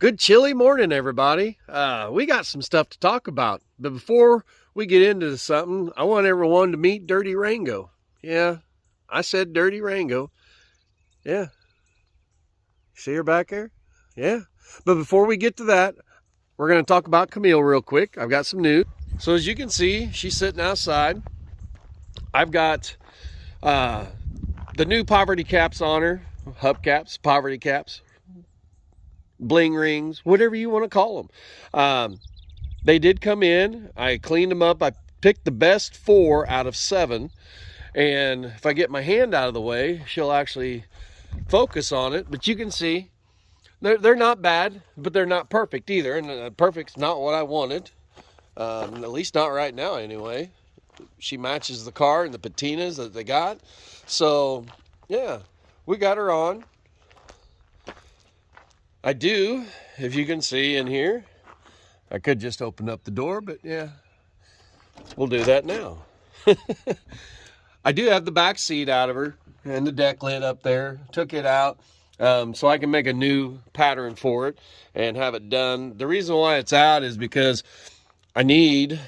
Good chilly morning, everybody. We got some stuff to talk about. But before we get into something, I want everyone to meet Dirty Rango. Yeah, I said Dirty Rango. Yeah. See her back there? Yeah. But before we get to that, we're going to talk about Camille real quick. I've got some news. So as you can see, she's sitting outside. I've got the new poverty caps on her. Hubcaps, poverty caps, bling rings, whatever you want to call them. They did come in. I cleaned them up. I picked the best 4 out of 7. And if I get my hand out of the way, she'll actually focus on it. But you can see they're not bad, but they're not perfect either. And perfect's not what I wanted. At least not right now anyway. She matches the car and the patinas that they got. So yeah, we got her on. I do, if you can see in here, I could just open up the door, but yeah, we'll do that now. I do have the back seat out of her and the deck lid up there. Took it out so I can make a new pattern for it and have it done. The reason why it's out is because I need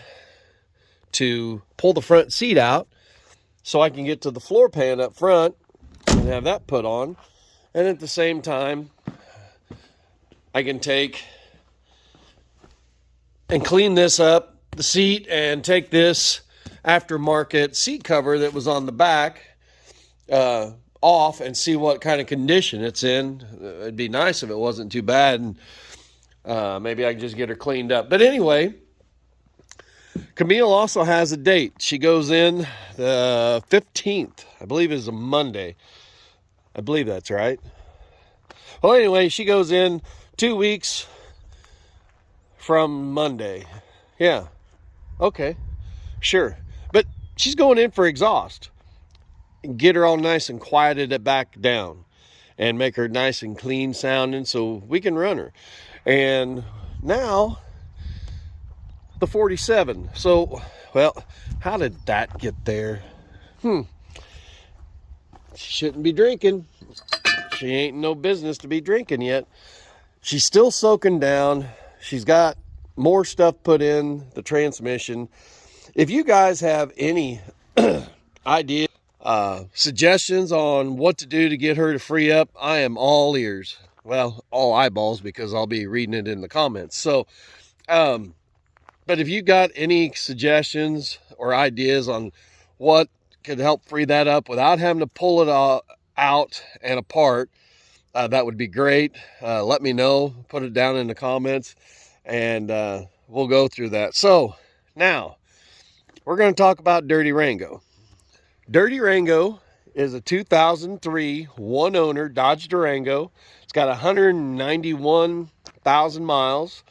to pull the front seat out so I can get to the floor pan up front and have that put on. And at the same time, I can take and clean this up, the seat, and take this aftermarket seat cover that was on the back off and see what kind of condition it's in. It'd be nice if it wasn't too bad, and maybe I can just get her cleaned up. But anyway, Camille also has a date. She goes in the 15th, I believe is a Monday. I believe that's right. Well, anyway, she goes in 2 weeks from Monday. Yeah. Okay. Sure. But she's going in for exhaust. Get her all nice and quieted it back down. And make her nice and clean sounding so we can run her. And now, the 47. So, well, how did that get there? She shouldn't be drinking. She ain't no business to be drinking yet. She's still soaking down. She's got more stuff put in the transmission. If you guys have any ideas, suggestions on what to do to get her to free up, I am all ears. Well, all eyeballs, because I'll be reading it in the comments. So, but if you got any suggestions or ideas on what could help free that up without having to pull it out and apart, that would be great. Let me know. Put it down in the comments, and we'll go through that. So now we're going to talk about Dirty Rango. Dirty Rango is a 2003 one-owner Dodge Durango. It's got 191,000 miles.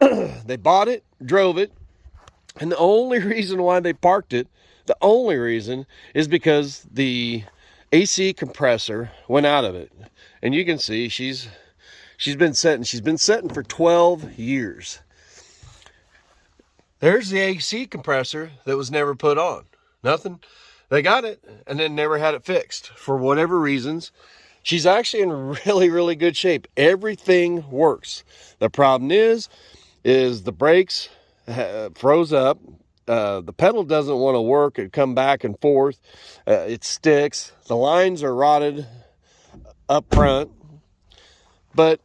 They bought it, drove it, and the only reason why they parked it, the only reason, is because the AC compressor went out of it. And you can see she's been setting. She's been setting for 12 years. There's the AC compressor that was never put on. Nothing. They got it and then never had it fixed for whatever reasons. She's actually in really, really good shape. Everything works. The problem is the brakes froze up. The pedal doesn't want to work. It come back and forth. It sticks. The lines are rotted up front. But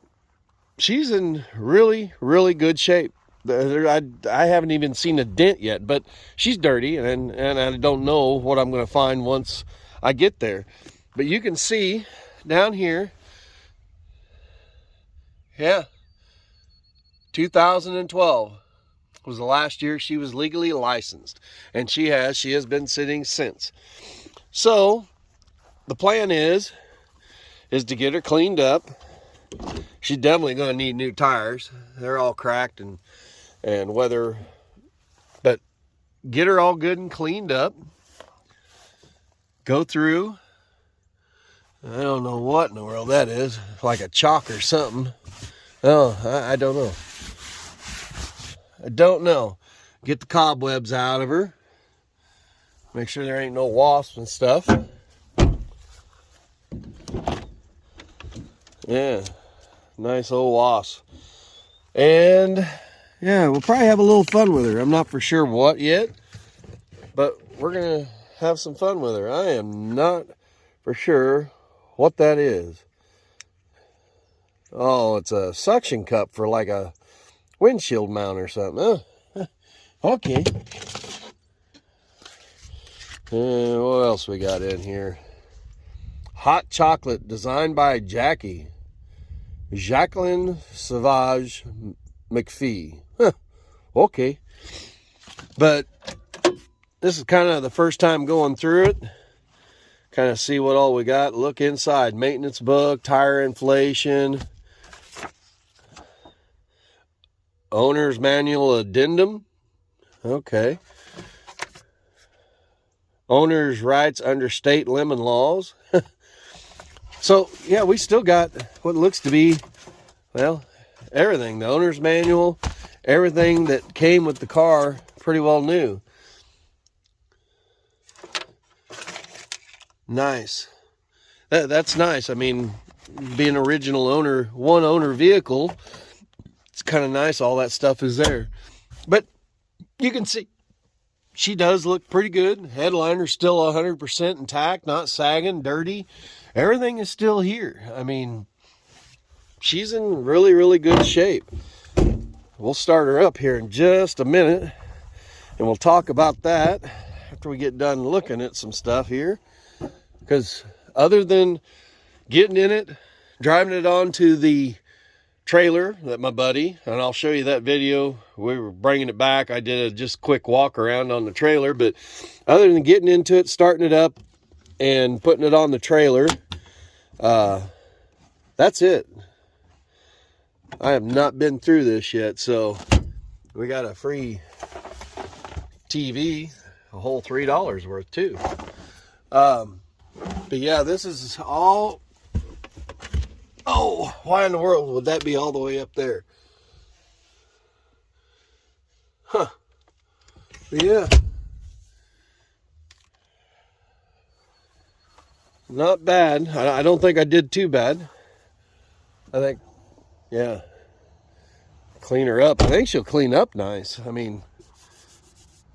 she's in really, really good shape. I haven't even seen a dent yet, but she's dirty, and I don't know what I'm going to find once I get there. But you can see down here, yeah, 2012 was the last year she was legally licensed, and she has been sitting since. So the plan is to get her cleaned up. She's definitely going to need new tires. They're all cracked and weather, but get her all good and cleaned up. Go through, I don't know what in the world that is, like a chalk or something. Oh, I don't know. I don't know. Get the cobwebs out of her. Make sure there ain't no wasps and stuff. Yeah, nice old wasp. And yeah, we'll probably have a little fun with her. I'm not for sure what yet, but we're gonna have some fun with her. I am not for sure what that is. Oh, it's a suction cup for like a windshield mount or something. Oh, okay. What else we got in here? Hot chocolate designed by Jacqueline Savage McPhee. Huh. Okay. But this is kind of the first time going through it. Kind of see what all we got. Look inside. Maintenance book, tire inflation, owner's manual addendum. Okay. Owner's rights under state lemon laws. So, yeah, we still got what looks to be, well, everything. The owner's manual, everything that came with the car, pretty well new. Nice. That's nice. I mean, being original owner, one owner vehicle, it's kind of nice. All that stuff is there. But you can see she does look pretty good. Headliner's still 100% intact, not sagging, dirty. Everything is still here. I mean, she's in really, really good shape. We'll start her up here in just a minute, and we'll talk about that after we get done looking at some stuff here. Because other than getting in it, driving it onto the trailer that my buddy, and I'll show you that video, we were bringing it back. I did a just quick walk around on the trailer, but other than getting into it, starting it up, and putting it on the trailer, that's it. I have not been through this yet, so we got a free TV, a whole $3 worth too. But yeah, this is all, oh, why in the world would that be all the way up there? Huh. But yeah. Not bad. I don't think I did too bad. I think, yeah, clean her up. I think she'll clean up nice. I mean,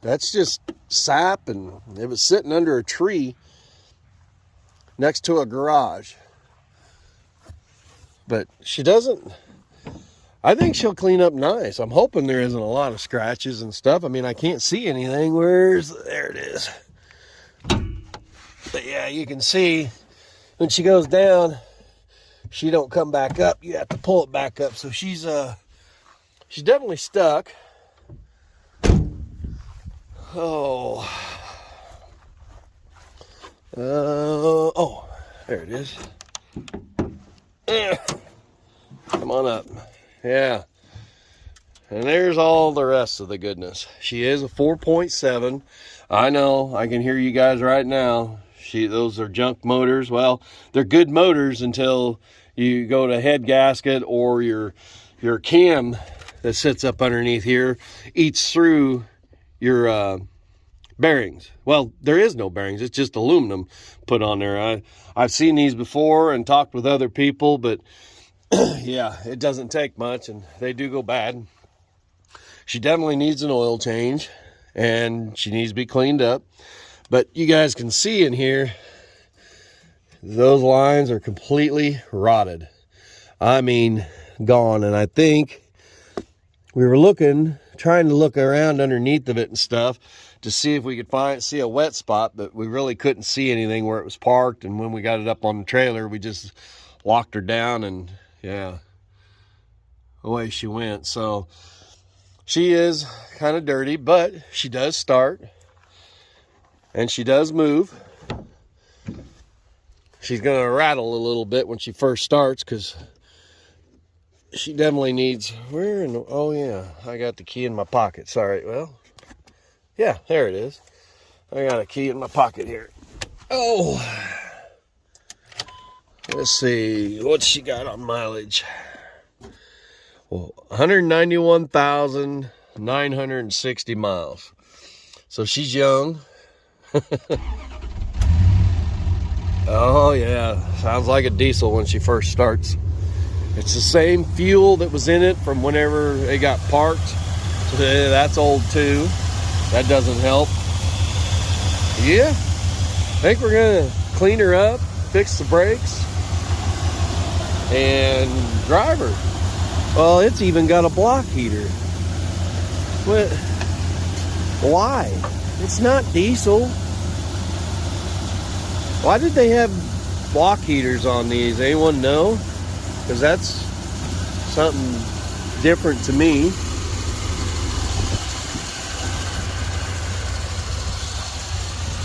that's just sap, and it was sitting under a tree next to a garage. But she doesn't, I think she'll clean up nice. I'm hoping there isn't a lot of scratches and stuff. I mean, I can't see anything. There it is. But yeah, you can see when she goes down, she don't come back up. You have to pull it back up. So she's definitely stuck. Oh, there it is. Come on up. Yeah. And there's all the rest of the goodness. She is a 4.7. I know, I can hear you guys right now. Those are junk motors. Well, they're good motors until you go to head gasket, or your cam that sits up underneath here eats through your bearings. Well, there is no bearings. It's just aluminum put on there. I've seen these before and talked with other people, but yeah, it doesn't take much, and they do go bad. She definitely needs an oil change, and she needs to be cleaned up. But you guys can see in here, those lines are completely rotted. I mean, gone. And I think we were trying to look around underneath of it and stuff to see if we could see a wet spot, but we really couldn't see anything where it was parked. And when we got it up on the trailer, we just locked her down, and yeah, away she went. So she is kind of dirty, but she does start. And she does move. She's going to rattle a little bit when she first starts, because she definitely needs, oh yeah, I got the key in my pocket. Sorry, well, yeah, there it is. I got a key in my pocket here. Oh, let's see, what's she got on mileage? Well, 191,960 miles. So she's young. Oh yeah, sounds like a diesel when she first starts. It's the same fuel that was in it from whenever it got parked. So that's old too. That doesn't help. Yeah, I think we're gonna clean her up, fix the brakes, and drive her. Well, it's even got a block heater. What? Why? It's not diesel. Why did they have block heaters on these? Anyone know? Because that's something different to me.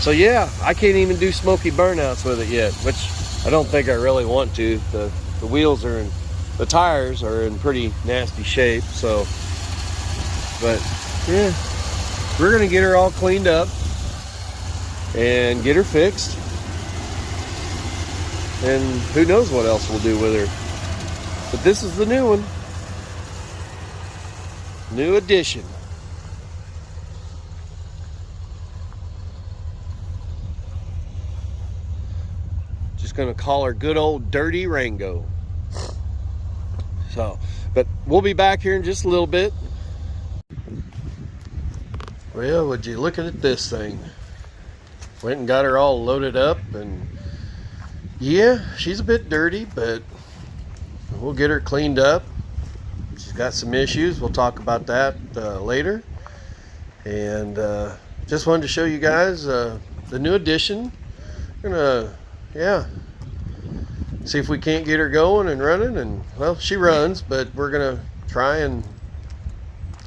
So yeah, I can't even do smoky burnouts with it yet, which I don't think I really want to. The wheels are in, the tires are in pretty nasty shape. So, but yeah, we're gonna get her all cleaned up and get her fixed. And who knows what else we'll do with her. But this is the new one. New edition. Just gonna call her good old Dirty Rango. So, but we'll be back here in just a little bit. Well, would you look at this thing? Went and got her all loaded up, and yeah, she's a bit dirty, but we'll get her cleaned up. She's got some issues. We'll talk about that later. And just wanted to show you guys the new addition. We're gonna, yeah, see if we can't get her going and running. And well, she runs, but we're gonna try and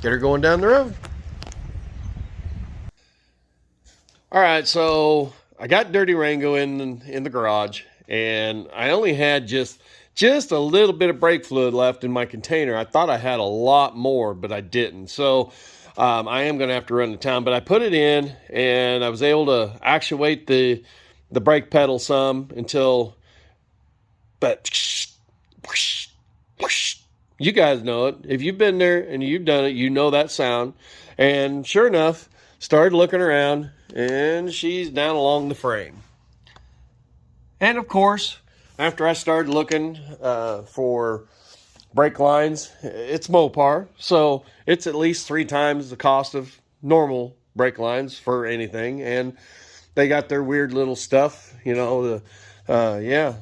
get her going down the road. All right, so I got Dirty Rango in the garage, and I only had just a little bit of brake fluid left in my container. I thought I had a lot more, but I didn't. So I am going to have to run to town, but I put it in, and I was able to actuate the brake pedal some until, but you guys know it. If you've been there and you've done it, you know that sound. And sure enough, started looking around, and she's down along the frame. And of course, after I started looking for brake lines, it's Mopar, so it's at least 3 times the cost of normal brake lines for anything. And they got their weird little stuff, you know. Yeah,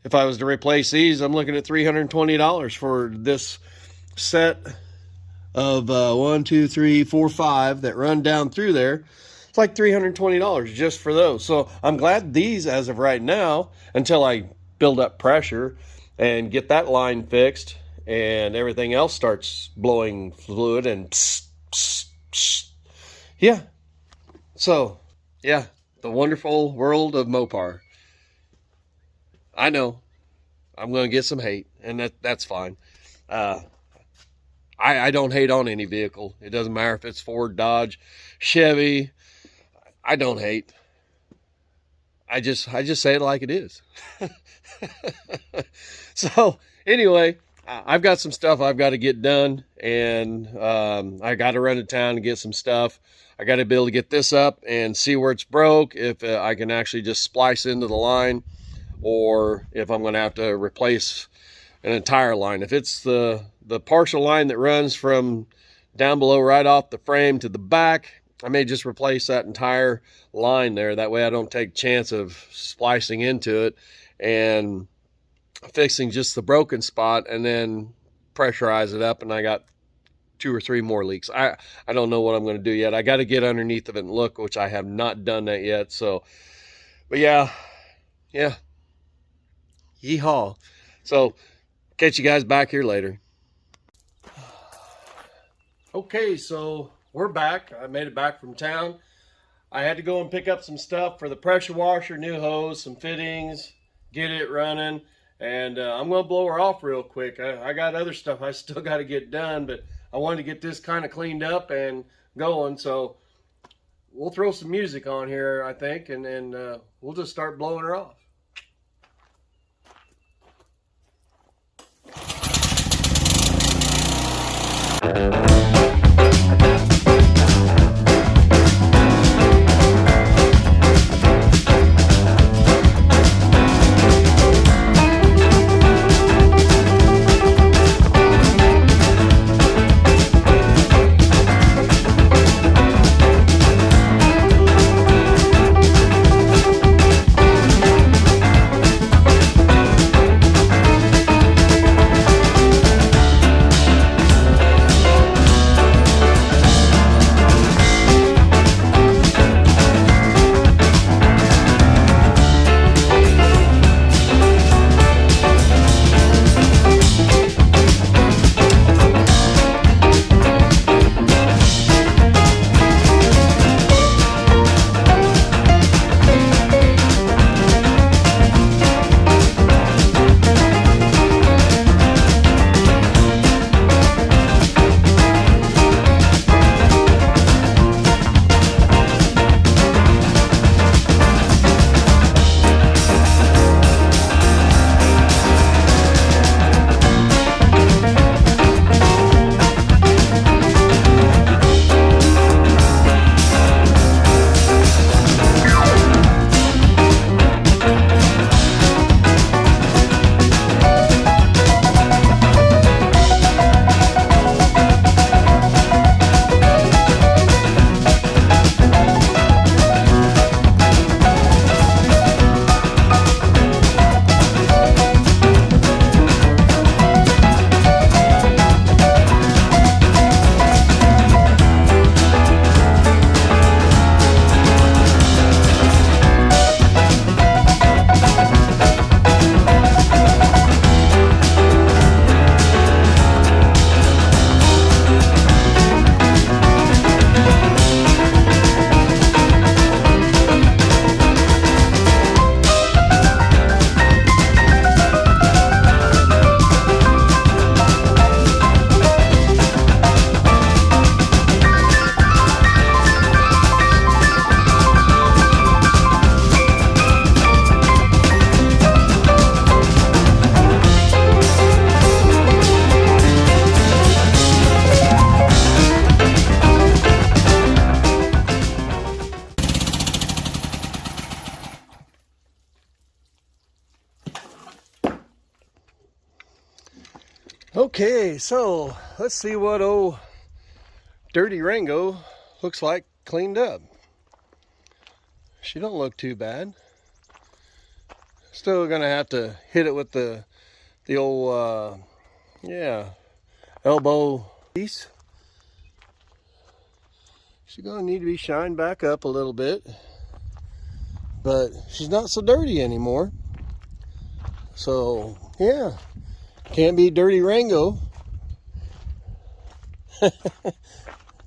if I was to replace these, I'm looking at $320 for this set of 1, 2, 3, 4, 5 that run down through there. It's like $320 just for those. So I'm glad these, as of right now, until I build up pressure and get that line fixed and everything else starts blowing fluid and psst, psst, psst. Yeah. So, yeah, the wonderful world of Mopar. I know I'm going to get some hate, and that's fine. I don't hate on any vehicle. It doesn't matter if it's Ford, Dodge, Chevy. I don't hate. I just say it like it is. So anyway, I've got some stuff I've got to get done, and I got to run to town and get some stuff. I got to be able to get this up and see where it's broke, if I can actually just splice into the line, or if I'm going to have to replace an entire line. If it's the partial line that runs from down below right off the frame to the back, I may just replace that entire line there. That way I don't take chance of splicing into it and fixing just the broken spot and then pressurize it up, and I got 2 or 3 more leaks. I don't know what I'm going to do yet. I got to get underneath of it and look, which I have not done that yet. So, but yeah. Yeehaw. So, catch you guys back here later. Okay, so we're back. I made it back from town. I had to go and pick up some stuff for the pressure washer, new hose, some fittings, get it running. And I'm going to blow her off real quick. I got other stuff I still got to get done, but I wanted to get this kind of cleaned up and going. So we'll throw some music on here, I think, and then we'll just start blowing her off. Okay, so let's see what old Dirty Rango looks like cleaned up. She don't look too bad. Still gonna have to hit it with the old elbow piece. She's gonna need to be shined back up a little bit, but she's not so dirty anymore. So yeah, can't be Dirty Rango.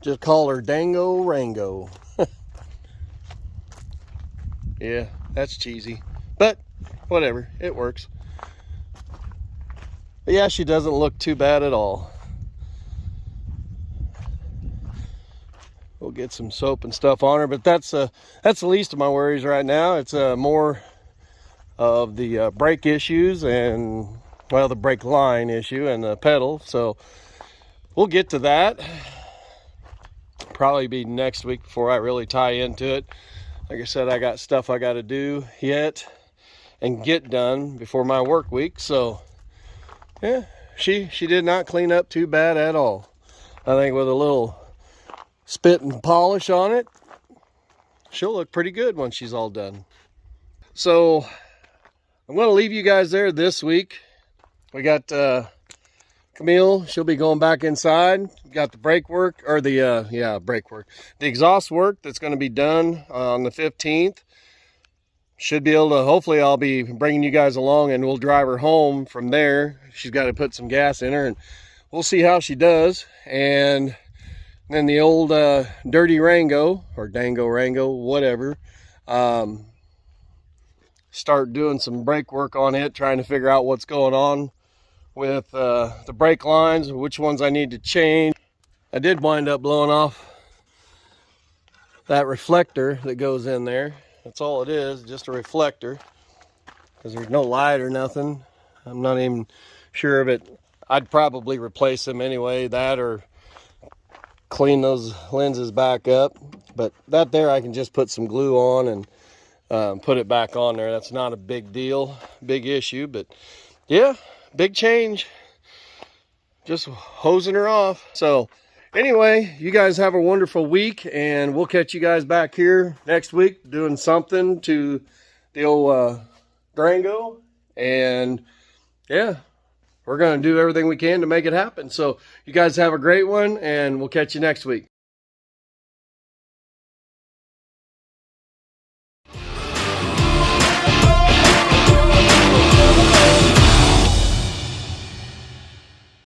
Just call her Dango Rango. Yeah, that's cheesy, but whatever, it works. But yeah, she doesn't look too bad at all. We'll get some soap and stuff on her, but that's the least of my worries right now. It's more of the brake issues and, well, the brake line issue and the pedal. So we'll get to that. Probably be next week before I really tie into it. Like I said, I got stuff I got to do yet and get done before my work week. So yeah, she did not clean up too bad at all. I think with a little spit and polish on it, she'll look pretty good when she's all done. So I'm going to leave you guys there this week. We got Camille. She'll be going back inside. Got the brake work, or the brake work, the exhaust work that's going to be done on the 15th. Should be able to, hopefully I'll be bringing you guys along and we'll drive her home from there. She's got to put some gas in her and we'll see how she does. And then the old Dirty Rango, or Dango Rango, whatever, start doing some brake work on it, trying to figure out what's going on with the brake lines, which ones I need to change. I did wind up blowing off that reflector that goes in there. That's all it is, just a reflector, because there's no light or nothing. I'm not even sure of it. I'd probably replace them anyway, that or clean those lenses back up. But that there, I can just put some glue on and put it back on there. That's not a big deal, big issue, but yeah, big change. Just hosing her off. So anyway, you guys have a wonderful week, and we'll catch you guys back here next week doing something to the old Durango. And yeah, we're going to do everything we can to make it happen. So you guys have a great one, and we'll catch you next week.